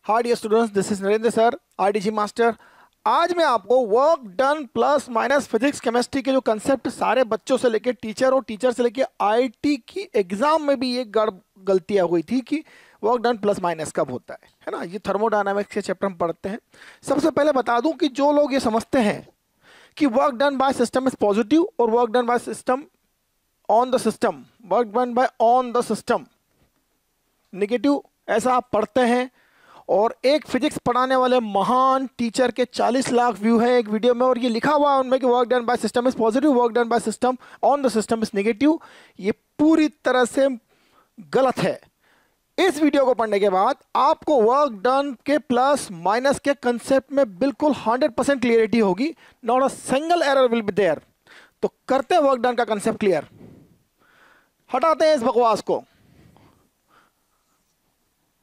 Hi dear students, this is Narendra sir, RDG master. आज मैं आपको work done plus minus physics chemistry के जो कंसेप्ट सारे बच्चों से लेके टीचर और टीचर से लेके आईटी की एग्जाम में भी ये गलतियां हुई थी कि वर्क डन प्लस माइनस कब होता है ना। ये थर्मोडायनामिक्स के चैप्टर हम पढ़ते हैं। सबसे पहले बता दूं कि जो लोग ये समझते हैं कि work done by system is positive और work done by system on the system, work done by on the system negative, ऐसा आप पढ़ते हैं। और एक फिजिक्स पढ़ाने वाले महान टीचर के 40 लाख व्यू है एक वीडियो में, और ये लिखा हुआ है उनमें कि work done by system is positive, work done by system on the system is negative. ये पूरी तरह से गलत है। इस वीडियो को पढ़ने के बाद आपको वर्क डन के प्लस माइनस के कंसेप्ट में बिल्कुल 100% क्लियरिटी होगी, not a single error will be there. तो करते हैं वर्क डन का कंसेप्ट क्लियर, हटाते हैं इस बकवास को।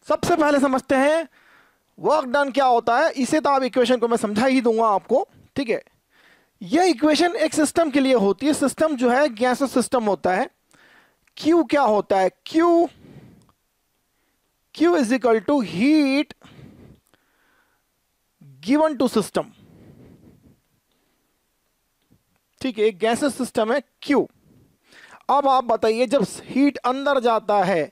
सबसे पहले समझते हैं वर्क डन क्या होता है। इसे तो आप इक्वेशन को मैं समझा ही दूंगा आपको, ठीक है। यह इक्वेशन एक सिस्टम के लिए होती है। सिस्टम जो है गैसेस सिस्टम होता है। Q क्या होता है? Q is equal to heat given to system, ठीक है। एक गैसेस सिस्टम है Q। अब आप बताइए, जब हीट अंदर जाता है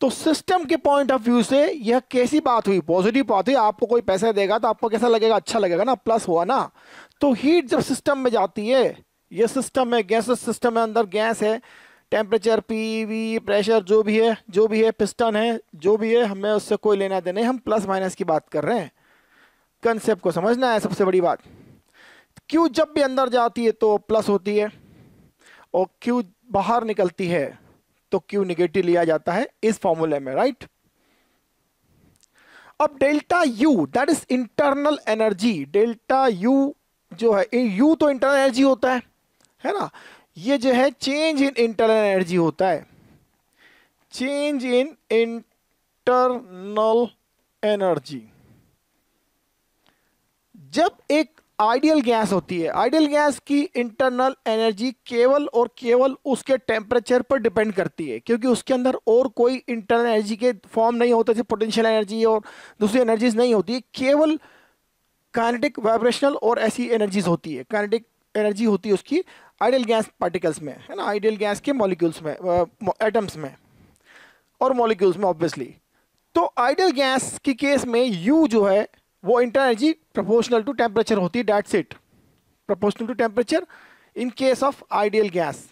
तो सिस्टम के पॉइंट ऑफ व्यू से यह कैसी बात हुई? पॉजिटिव बात हुई। आपको कोई पैसा देगा तो आपको कैसा लगेगा? अच्छा लगेगा ना, प्लस हुआ ना। तो हीट जब सिस्टम में जाती है, यह सिस्टम है, गैस सिस्टम है, अंदर गैस है, टेम्परेचर, पीवी, प्रेशर जो भी है, पिस्टन है, जो भी है, हमें उससे कोई लेना देना नहीं। हम प्लस माइनस की बात कर रहे हैं। कंसेप्ट को समझना है, सबसे बड़ी बात। क्यू जब भी अंदर जाती है तो प्लस होती है, और क्यू बाहर निकलती है तो क्यू निगेटिव लिया जाता है इस फॉर्मूले में, राइट। अब delta U, that is internal energy. Delta U जो है, यू तो इंटरनल एनर्जी होता है ना। ये जो है चेंज इन इंटरनल एनर्जी होता है, चेंज इन इंटरनल एनर्जी। जब एक आइडियल गैस होती है, आइडियल गैस की इंटरनल एनर्जी केवल और केवल उसके टेम्परेचर पर डिपेंड करती है, क्योंकि उसके अंदर और कोई इंटरनल एनर्जी के फॉर्म नहीं होते, जैसे पोटेंशियल एनर्जी और दूसरी एनर्जीज नहीं होती। केवल काइनेटिक, वाइब्रेशनल और ऐसी एनर्जीज होती है। काइनेटिक एनर्जी होती है उसकी आइडियल गैस पार्टिकल्स में, है ना, आइडियल गैस के मॉलिक्यूल्स में, एटम्स में और मॉलिक्यूल्स में ऑब्वियसली। तो आइडियल गैस की केस में यू जो है वो internal energy proportional to temperature होती है, that's it, proportional to temperature in case of ideal gas,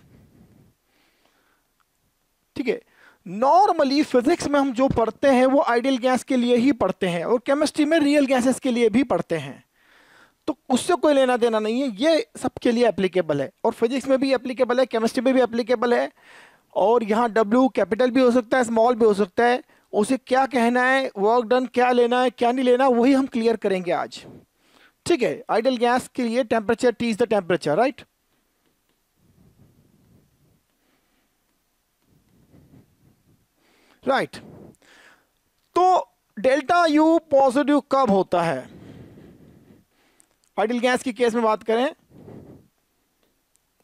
ठीक है। नॉर्मली फिजिक्स में हम जो पढ़ते हैं वो आइडियल गैस के लिए ही पढ़ते हैं, और केमिस्ट्री में रियल गैसेस के लिए भी पढ़ते हैं। तो उससे कोई लेना देना नहीं है, ये सबके लिए एप्लीकेबल है, और फिजिक्स में भी एप्लीकेबल है, केमिस्ट्री में भी एप्लीकेबल है। और यहाँ W कैपिटल भी हो सकता है, स्मॉल भी हो सकता है। उसे क्या कहना है, वर्क डन क्या लेना है, क्या नहीं लेना, वही हम क्लियर करेंगे आज, ठीक है। आइडियल गैस के लिए temperature, T is the temperature, right. Right. तो डेल्टा यू पॉजिटिव कब होता है? आइडियल गैस की केस में बात करें,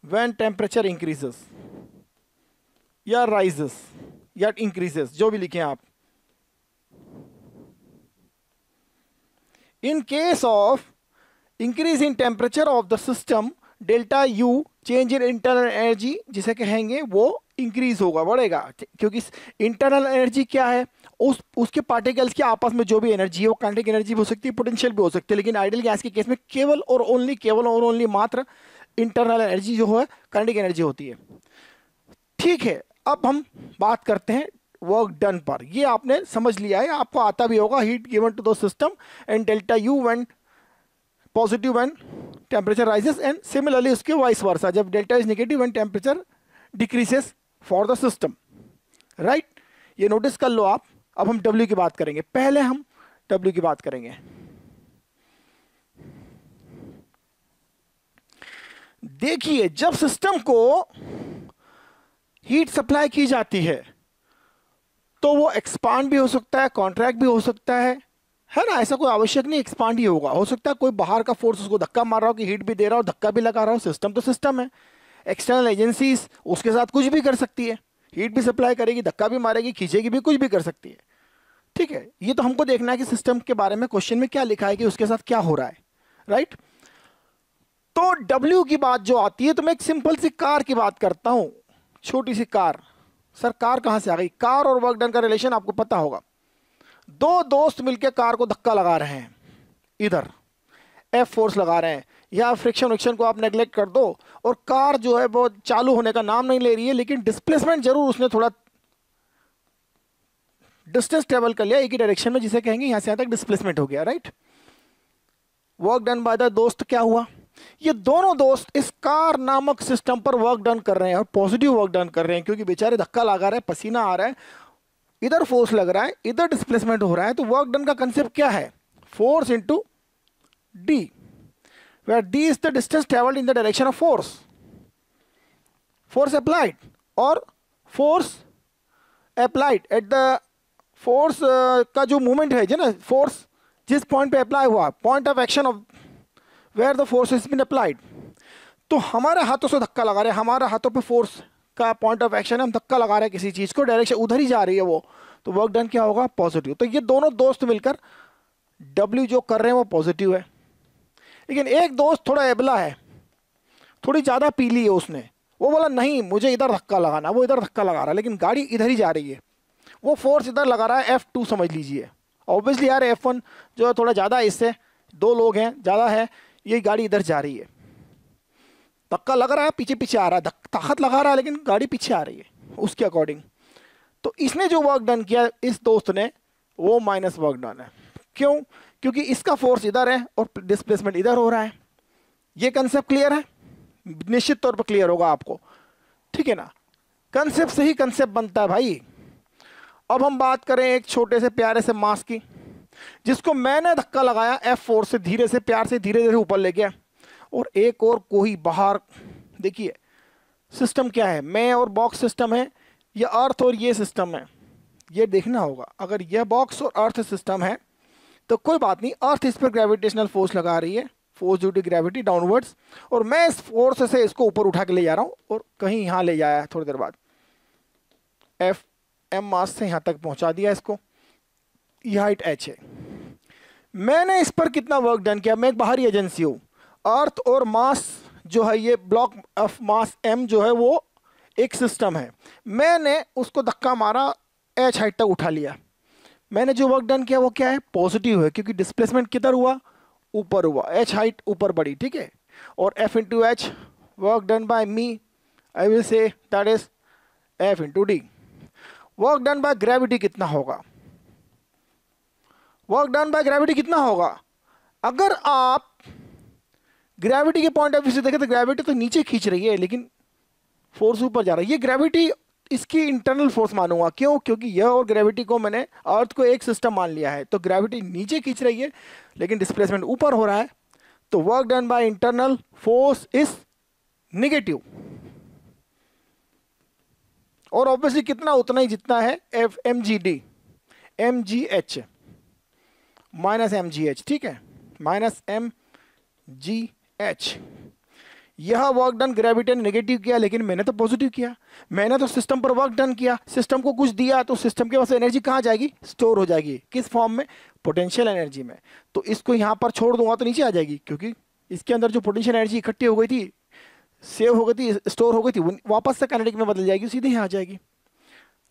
व्हेन टेम्परेचर इंक्रीजेस या राइजेस या इंक्रीजेस, जो भी लिखें आप। In case of increase in temperature of the system, delta U change in internal energy जिसे कहेंगे वो इंक्रीज होगा, बढ़ेगा, क्योंकि इंटरनल एनर्जी क्या है, उसके पार्टिकल्स के आपस में जो भी एनर्जी है वो काइनेटिक एनर्जी भी हो सकती है, पोटेंशियल भी हो सकती है। लेकिन आइडियल गैस के केस में केवल और ओनली मात्र इंटरनल एनर्जी जो है काइनेटिक एनर्जी होती है, ठीक है। अब हम बात करते हैं वर्क डन पर। ये आपने समझ लिया है, आपको आता भी होगा, heat given to the system and delta U when positive when temperature rises, and similarly उसके वाइस वर्सा, जब delta is negative when temperature decreases for the system, right. ये नोटिस कर लो आप। अब हम W की बात करेंगे, पहले हम W की बात करेंगे। देखिए, जब सिस्टम को हीट सप्लाई की जाती है तो वो एक्सपांड भी हो सकता है, कॉन्ट्रैक्ट भी हो सकता है ना। ऐसा कोई आवश्यक नहीं एक्सपांड ही होगा, हो सकता है कोई बाहर का फोर्स उसको धक्का मार रहा हो कि हीट भी दे रहा हो, धक्का भी लगा रहा हो। सिस्टम तो सिस्टम है, एक्सटर्नल एजेंसीज उसके साथ कुछ भी कर सकती है, हीट भी सप्लाई करेगी, धक्का भी मारेगी, खींचेगी भी, कुछ भी कर सकती है, ठीक है, ये तो हमको देखना है कि सिस्टम के बारे में क्वेश्चन में क्या लिखा है कि उसके साथ क्या हो रहा है, राइट। तो W की बात जो आती है, तो मैं एक सिंपल सी कार की बात करता हूं, छोटी सी कार। सर कार कहां से आ गई? कार और वर्क डन का रिलेशन आपको पता होगा। दो दोस्त मिलकर कार को धक्का लगा रहे हैं, इधर एफ फोर्स लगा रहे हैं, या फ्रिक्शन विक्शन को आप नेग्लेक्ट कर दो, और कार जो है वो चालू होने का नाम नहीं ले रही है, लेकिन डिस्प्लेसमेंट जरूर उसने थोड़ा डिस्टेंस ट्रेवल कर लिया एक ही डायरेक्शन में, जिसे कहेंगे यहां से यहां तक डिस्प्लेसमेंट हो गया, right. Work done by the दोस्त क्या हुआ? ये दोनों दोस्त इस कार नामक सिस्टम पर वर्क डन कर रहे हैं, और पॉजिटिव वर्क डन कर रहे हैं, क्योंकि बेचारे धक्का लगा रहे हैं, पसीना आ रहा है, इधर फोर्स लग रहा है, इधर डिस्प्लेसमेंट हो रहा है। तो वर्क डन का कंसेप्ट क्या है? Force into D, where d is the distance traveled in the direction of force, force applied, और force applied at the force का जो मूवमेंट है ना, फोर्स जिस पॉइंट पे अप्लाई हुआ, point of action of where the force is been applied. तो हमारे हाथों से धक्का लगा रहे हैं, हमारे हाथों पे फोर्स का पॉइंट ऑफ एक्शन है, हम धक्का लगा रहे हैं किसी चीज को, डायरेक्शन उधर ही जा रही है वो, तो वर्क डन क्या होगा? पॉजिटिव। तो ये दोनों दोस्त मिलकर W जो कर रहे हैं वो पॉजिटिव है, लेकिन एक दोस्त थोड़ा एबला है, थोड़ी ज़्यादा पी ली है उसने, वो बोला नहीं मुझे इधर धक्का लगाना, वो इधर धक्का लगा रहा है, लेकिन गाड़ी इधर ही जा रही है, वो फोर्स इधर लगा रहा है, F2 समझ लीजिए। ऑब्वियसली यार F1 जो है थोड़ा ज़्यादा, इससे दो लोग हैं ज़्यादा है, ये गाड़ी इधर जा रही है, धक्का लग रहा है, पीछे पीछे आ रहा है, ताकत लगा रहा है, लेकिन गाड़ी पीछे आ रही है उसके अकॉर्डिंग। तो इसने जो वर्क डन किया इस दोस्त ने, वो माइनस वर्क डन है। क्यों? क्योंकि इसका फोर्स इधर है और डिस्प्लेसमेंट इधर हो रहा है। ये कंसेप्ट क्लियर है? निश्चित तौर पर क्लियर होगा आपको, ठीक है ना। कंसेप्ट से ही कंसेप्ट बनता है भाई। अब हम बात करें एक छोटे से प्यारे से मास की, जिसको मैंने धक्का लगाया F4 से, धीरे से प्यार से धीरे धीरे ऊपर ले गया, और एक और कोई बाहर, देखिए सिस्टम क्या है, मैं और बॉक्स सिस्टम है, ये अर्थ और ये सिस्टम है, ये देखना होगा। अगर यह बॉक्स और अर्थ सिस्टम है तो कोई बात नहीं, अर्थ इस पर ग्रेविटेशनल फोर्स लगा रही है, force due to gravity downwards, और मैं इस फोर्स से इसको ऊपर उठा के ले जा रहा हूँ, और कहीं यहाँ ले जाया थोड़ी देर बाद, Fm मास से यहाँ तक पहुँचा दिया इसको, ये हाइट h है। मैंने इस पर कितना वर्क डन किया? मैं एक बाहरी एजेंसी हूँ, अर्थ और मास जो है, ये ब्लॉक ऑफ मास m जो है वो एक सिस्टम है, मैंने उसको धक्का मारा, h हाइट तक उठा लिया। मैंने जो वर्क डन किया वो क्या है? पॉजिटिव है, क्योंकि डिस्प्लेसमेंट किधर हुआ? ऊपर हुआ, h हाइट ऊपर बढ़ी, ठीक है। और F into H work done bye me, I will say that is F into D. Work done by gravity कितना होगा? वर्क डन बाय ग्रेविटी कितना होगा? अगर आप ग्रेविटी के पॉइंट ऑफ व्यू से देखें तो ग्रेविटी तो नीचे खींच रही है, लेकिन फोर्स ऊपर जा रहा है। ये ग्रेविटी इसकी इंटरनल फोर्स मानूंगा, क्यों? क्योंकि यह और ग्रेविटी को मैंने अर्थ को एक सिस्टम मान लिया है, तो ग्रेविटी नीचे खींच रही है लेकिन डिस्प्लेसमेंट ऊपर हो रहा है, तो work done by internal force is negative, और ऑब्वियसली कितना? उतना ही जितना है F M G D, M G H minus M G H, ठीक है, माइनस एम जी एच। यह वर्क डन ग्रेविटी ने नेगेटिव किया, लेकिन मैंने तो पॉजिटिव किया, मैंने तो सिस्टम पर वर्क डन किया, सिस्टम को कुछ दिया, तो सिस्टम के पास एनर्जी कहाँ जाएगी? स्टोर हो जाएगी, किस फॉर्म में? पोटेंशियल एनर्जी में। तो इसको यहाँ पर छोड़ दूंगा तो नीचे आ जाएगी, क्योंकि इसके अंदर जो पोटेंशियल एनर्जी इकट्ठी हो गई थी, सेव हो गई थी, स्टोर हो गई थी, वापस से काइनेटिक में बदल जाएगी, सीधे यहाँ आ जाएगी।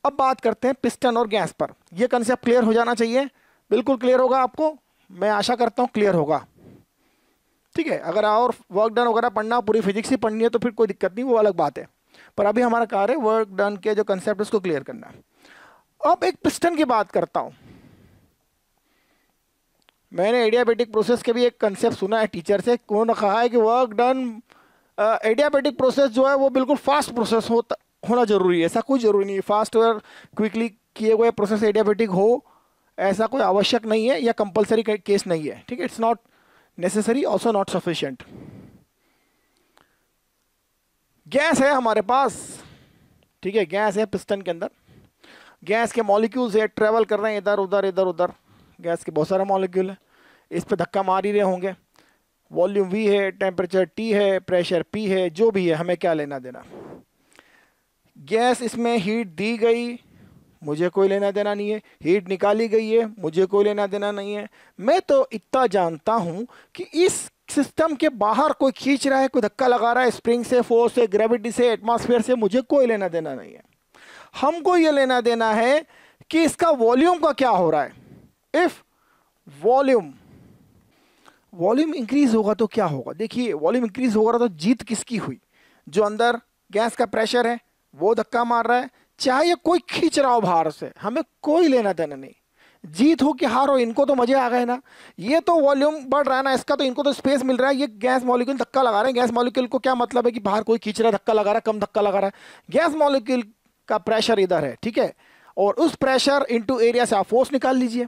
अब बात करते हैं पिस्टन और गैस पर। यह कंसेप्ट क्लियर हो जाना चाहिए, बिल्कुल क्लियर होगा आपको, मैं आशा करता हूँ क्लियर होगा, ठीक है। अगर और वर्क डन वगैरह पढ़ना, पूरी फिजिक्स ही पढ़नी है तो फिर कोई दिक्कत नहीं, वो अलग बात है, पर अभी हमारा कार्य है वर्क डन के जो कंसेप्ट उसको क्लियर करना है। अब एक पिस्टन की बात करता हूं। मैंने एडियाबैटिक प्रोसेस के भी एक कंसेप्ट सुना है टीचर से, उन्होंने कहा है कि वर्क डन एडियाबैटिक प्रोसेस जो है वो बिल्कुल फास्ट प्रोसेस होना जरूरी है। ऐसा कोई जरूरी नहीं है फास्ट और क्विकली किए हुए प्रोसेस एडियाबैटिक हो, ऐसा कोई आवश्यक नहीं है या कंपलसरी केस नहीं है, ठीक है। It's not necessary, also not sufficient. Gas है हमारे पास, ठीक है, गैस है पिस्टन के अंदर, गैस के मॉलिक्यूल्स है, ट्रेवल कर रहे हैं इधर उधर इधर उधर, गैस के बहुत सारे मॉलिक्यूल है, इस पे धक्का मार ही रहे होंगे। वॉल्यूम V है, टेम्परेचर T है, प्रेशर P है, जो भी है हमें क्या लेना देना। गैस इसमें हीट दी गई, मुझे कोई लेना देना नहीं है। हीट निकाली गई है, मुझे कोई लेना देना नहीं है। मैं तो इतना जानता हूं कि इस सिस्टम के बाहर कोई खींच रहा है, कोई धक्का लगा रहा है, स्प्रिंग से, फोर्स से, ग्रेविटी से, एटमॉस्फेयर से, मुझे कोई लेना देना नहीं है। हमको ये लेना देना है कि इसका वॉल्यूम का क्या हो रहा है। इफ वॉल्यूम इंक्रीज होगा तो क्या होगा, देखिए वॉल्यूम इंक्रीज होगा तो जीत किसकी हुई, जो अंदर गैस का प्रेशर है वो धक्का मार रहा है, चाहे ये कोई खींच रहा हो बाहर से, हमें कोई लेना देना नहीं। जीत हो कि हार हो, इनको तो मजे आ गए ना। ये तो वॉल्यूम बढ़ रहा है ना इसका, तो इनको तो स्पेस मिल रहा है। ये गैस मॉलिक्यूल धक्का लगा रहे हैं, गैस मॉलिक्यूल को क्या मतलब है कि बाहर कोई खींच रहा है, धक्का लगा रहा है, कम धक्का लगा रहा है। गैस मॉलिक्यूल का प्रेशर इधर है, ठीक है, और उस प्रेशर इंटू एरिया से आप फोर्स निकाल लीजिए,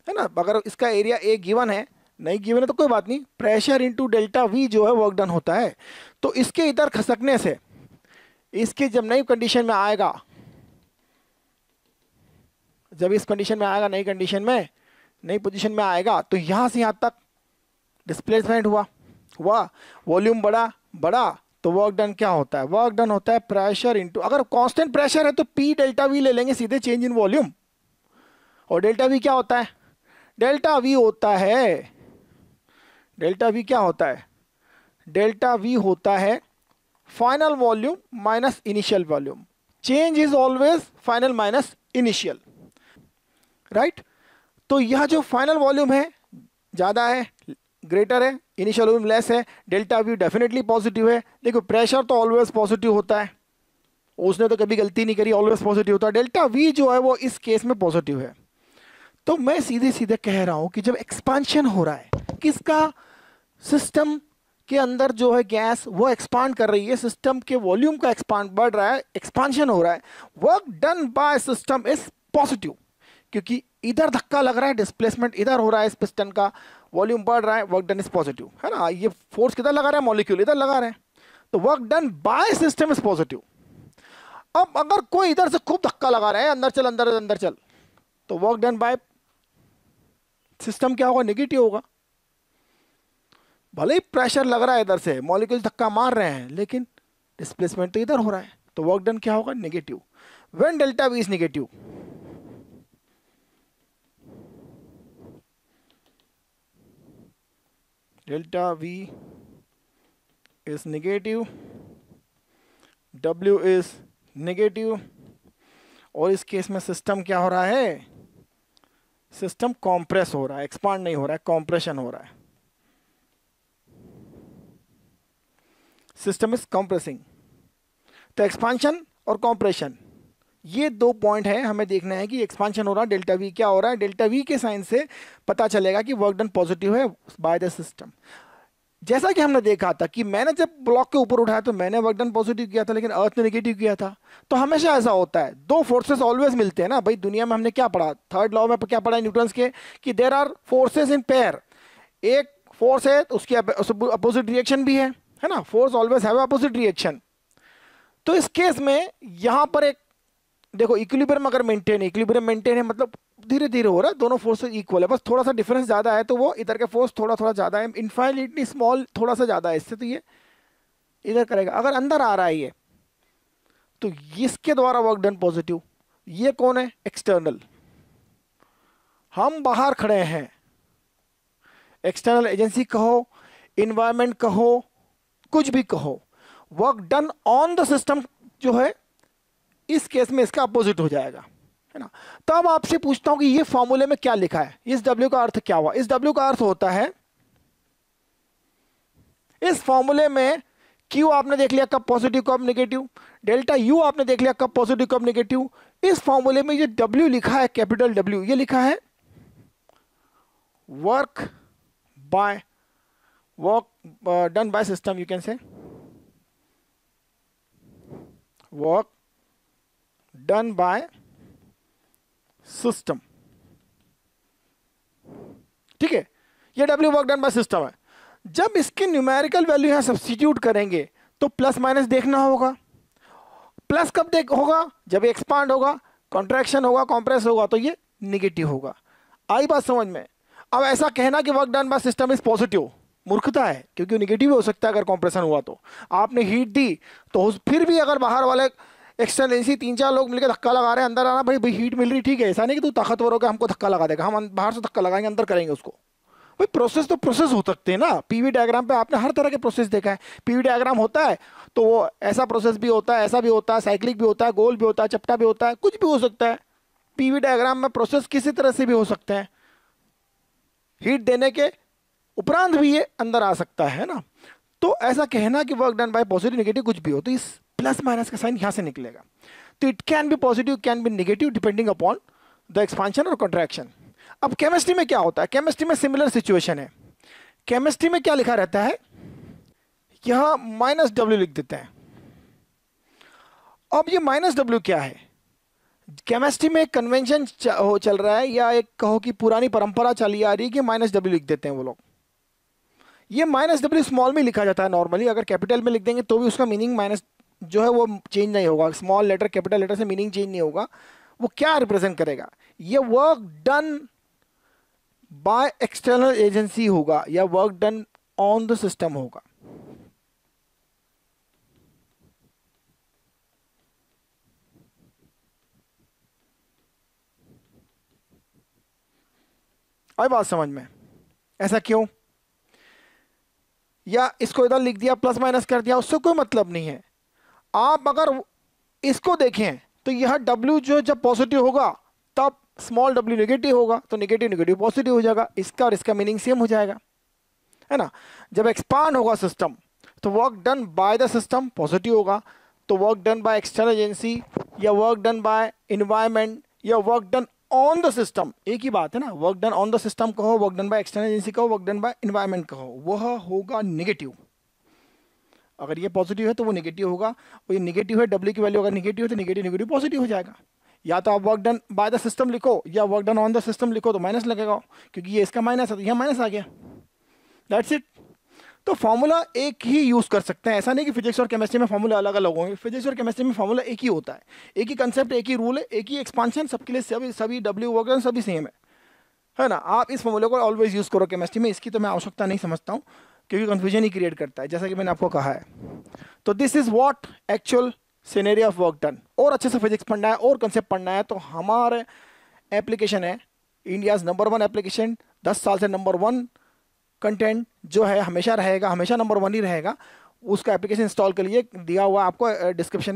है ना। अगर इसका एरिया ए गिवन है, नहीं गिवन है तो कोई बात नहीं, प्रेशर इंटू डेल्टा वी जो है वर्क डन होता है। तो इसके इधर खसकने से, इसके जब नई कंडीशन में आएगा, जब इस कंडीशन में आएगा, नई कंडीशन में, नई पोजीशन में आएगा, तो यहां से यहां तक डिस्प्लेसमेंट हुआ, वॉल्यूम बढ़ा तो वर्क डन क्या होता है, वर्क डन होता है प्रेशर इंटू, अगर कांस्टेंट प्रेशर है तो पी डेल्टा वी ले लेंगे सीधे, चेंज इन वॉल्यूम। और डेल्टा वी क्या होता है, डेल्टा वी होता है, डेल्टा वी क्या होता है, डेल्टा वी होता है final volume minus initial volume. Change is always final minus initial, right. तो यह जो फाइनल वॉल्यूम है ज्यादा है, ग्रेटर है, इनिशियल वॉल्यूम लेस है, डेल्टा वी डेफिनेटली पॉजिटिव है। देखो प्रेशर तो ऑलवेज पॉजिटिव होता है, उसने तो कभी गलती नहीं करी, ऑलवेज पॉजिटिव होता है। डेल्टा वी जो है वो इस केस में पॉजिटिव है। तो मैं सीधे सीधे कह रहा हूं कि जब एक्सपांशन हो रहा है किसका, सिस्टम के अंदर जो है गैस वो एक्सपांड कर रही है, सिस्टम के वॉल्यूम का एक्सपांड बढ़ रहा है, एक्सपांशन हो रहा है, work done by system is positive, क्योंकि इधर धक्का लग रहा है, डिस्प्लेसमेंट इधर हो रहा है, इस पिस्टन का वॉल्यूम बढ़ रहा है, वर्क डन इज पॉजिटिव, है ना। ये फोर्स किधर लगा रहा है, मॉलिक्यूल इधर लगा रहे हैं, तो work done by system is positive. अब अगर कोई इधर से खूब धक्का लगा रहा है, अंदर चल अंदर अंदर चल, तो वर्क डन बाय सिस्टम क्या होगा, नेगेटिव होगा। भले ही प्रेशर लग रहा है इधर से, मॉलिक्यूल धक्का मार रहे हैं, लेकिन डिस्प्लेसमेंट तो इधर हो रहा है, तो वर्क डन क्या होगा, negative. When delta we is negative, delta we is negative, W is negative, और इस केस में सिस्टम क्या हो रहा है, सिस्टम कॉम्प्रेस हो रहा है, एक्सपांड नहीं हो रहा है, कॉम्प्रेशन हो रहा है, सिस्टम इज कॉम्प्रेसिंग। तो एक्सपांशन और कॉम्प्रेशन ये दो पॉइंट है, हमें देखना है कि एक्सपांशन हो रहा है, डेल्टा वी क्या हो रहा है, डेल्टा वी के साइन से पता चलेगा कि वर्क डन पॉजिटिव है बाय द सिस्टम। जैसा कि हमने देखा था कि मैंने जब ब्लॉक के ऊपर उठाया तो मैंने वर्क डन पॉजिटिव किया था, लेकिन अर्थ ने नेगेटिव किया था। तो हमेशा ऐसा होता है, दो फोर्सेस ऑलवेज मिलते हैं ना भाई। दुनिया में हमने क्या पढ़ा, थर्ड लॉ में क्या पढ़ा न्यूटन्स के, कि there are forces in pair. एक फोर्स है तो उसकी अपोजिट रिएक्शन भी है ना, force always have opposite reaction. तो इस केस में यहां पर एक देखो, इक्विलिब्रियम अगर मेंटेन है, इक्विलिब्रियम मेंटेन है मतलब धीरे धीरे हो रहा है, दोनों फोर्सेस इक्वल है, बस थोड़ा सा डिफरेंस ज्यादा है, तो वो इधर के फोर्स थोड़ा थोड़ा ज्यादा है, इनफाइनाइटली स्मॉल थोड़ा सा ज्यादा है इससे, तो ये इधर करेगा। अगर अंदर आ रहा है ये, तो इसके द्वारा वर्क डन पॉजिटिव। ये कौन है, एक्सटर्नल, हम बाहर खड़े हैं, एक्सटर्नल एजेंसी कहो, इन्वायरमेंट कहो, कुछ भी कहो, work done on the system जो है इस केस में इसका अपोजिट हो जाएगा, है ना। तो अब आपसे पूछता हूं कि ये फॉर्मूले में क्या लिखा है, इस W का अर्थ क्या हुआ। इस W का अर्थ होता है, इस फॉर्मूले में Q आपने देख लिया कब पॉजिटिव कब नेगेटिव, डेल्टा U आपने देख लिया कब पॉजिटिव कब नेगेटिव। इस फॉर्मूले में ये W लिखा है, कैपिटल W, ये लिखा है work done by system, you can say work done by system, ठीक है। ये W work done by system है। जब इसकी न्यूमेरिकल वैल्यू यहां सब्स्टिट्यूट करेंगे तो प्लस माइनस देखना होगा। प्लस कब होगा, जब एक्सपांड होगा, कॉन्ट्रैक्शन होगा, कॉम्प्रेस होगा, तो ये निगेटिव होगा। आई बात समझ में। अब ऐसा कहना कि work done by system is positive मूर्खता है, क्योंकि नेगेटिव हो सकता है अगर कॉम्प्रेशन हुआ तो। आपने हीट दी तो फिर भी अगर बाहर वाले एक्सटर्नल एजेंसी 3-4 लोग मिलकर धक्का लगा रहे हैं, अंदर आना भाई भाई हीट मिल रही, ठीक है, ऐसा नहीं कि तू ताकतवर होकर हमको धक्का लगा देगा, हम बाहर से धक्का लगाएंगे अंदर करेंगे उसको। भाई प्रोसेस तो प्रोसेस हो सकते हैं ना। पीवी डायग्राम पे आपने हर तरह के प्रोसेस देखा है। पीवी डायग्राम होता है तो वो ऐसा प्रोसेस भी होता है, ऐसा भी होता है, साइक्लिक भी होता है, गोल भी होता है, चपटा भी होता है, कुछ भी हो सकता है। पीवी डायग्राम में प्रोसेस किसी तरह से भी हो सकते हैं, हीट देने के उपरांत भी ये अंदर आ सकता है ना। तो ऐसा कहना कि work done bye positive negative कुछ भी हो, तो इस प्लस माइनस का साइन यहां से निकलेगा। तो it can be positive, can be negative depending upon the expansion और कॉन्ट्रैक्शन। अब केमिस्ट्री में क्या होता है, केमिस्ट्री में सिमिलर सिचुएशन है। केमिस्ट्री में क्या लिखा रहता है, यहां -W लिख देते हैं। अब ये -W क्या है, केमिस्ट्री में एक कन्वेंशन चल रहा है, या एक कहो कि पुरानी परंपरा चली आ रही है कि -W लिख देते हैं वो लोग। ये -W स्मॉल में लिखा जाता है नॉर्मली, अगर कैपिटल में लिख देंगे तो भी उसका मीनिंग माइनस जो है वो चेंज नहीं होगा, स्मॉल लेटर कैपिटल लेटर से मीनिंग चेंज नहीं होगा। वो क्या रिप्रेजेंट करेगा, ये work done by external agency होगा या work done on the system होगा। आई बात समझ में, ऐसा क्यों, या इसको इधर लिख दिया प्लस माइनस कर दिया, उससे कोई मतलब नहीं है। आप अगर इसको देखें तो यह W जो जब पॉजिटिव होगा तब स्मॉल w नेगेटिव होगा, तो नेगेटिव नेगेटिव पॉजिटिव हो जाएगा, इसका और इसका मीनिंग सेम हो जाएगा, है ना। जब एक्सपांड होगा सिस्टम तो work done by the system positive होगा, तो work done by external agency या वर्क डन बाय एनवायरमेंट या work done on the system, एक ही बात है ना। Work done on the system कहो, work done by external agency कहो, वर्क डन बाय एनवायरमेंट कहो, वह होगा नेगेटिव। अगर ये पॉजिटिव है तो वो नेगेटिव होगा, और ये नेगेटिव है, W की वैल्यू अगर नेगेटिव है तो नेगेटिव नेगेटिव पॉजिटिव हो जाएगा। या तो आप work done by the system लिखो या work done on the system लिखो तो माइनस लगेगा, क्योंकि ये इसका माइनस है तो यहाँ माइनस आ गया, दैट्स इट। तो फॉर्मूला एक ही यूज कर सकते हैं, ऐसा नहीं कि फिजिक्स और केमिस्ट्री में फॉर्मूला अलग अलग होंगे। फिजिक्स और केमिस्ट्री में फॉर्मूला एक ही होता है, एक ही कंसेप्ट, एक ही रूल है, एक ही एक्सपांशन, सबके लिए सभी W वर्क डन सभी सेम है ना। आप इस फॉर्मूले को ऑलवेज यूज करो केमिस्ट्री में, इसकी तो मैं आवश्यकता नहीं समझता हूँ, क्योंकि कंफ्यूजन ही क्रिएट करता है, जैसा कि मैंने आपको कहा है। तो this is what actual scenario of work done. और अच्छे से फिजिक्स पढ़ना है और कंसेप्ट पढ़ना है तो हमारे एप्लीकेशन है इंडियाज नंबर 1 एप्लीकेशन, 10 साल से नंबर 1 कंटेंट जो है हमेशा रहेगा, हमेशा नंबर 1 ही रहेगा। उसका एप्लीकेशन इंस्टॉल कर लिए, दिया हुआ आपको डिस्क्रिप्शन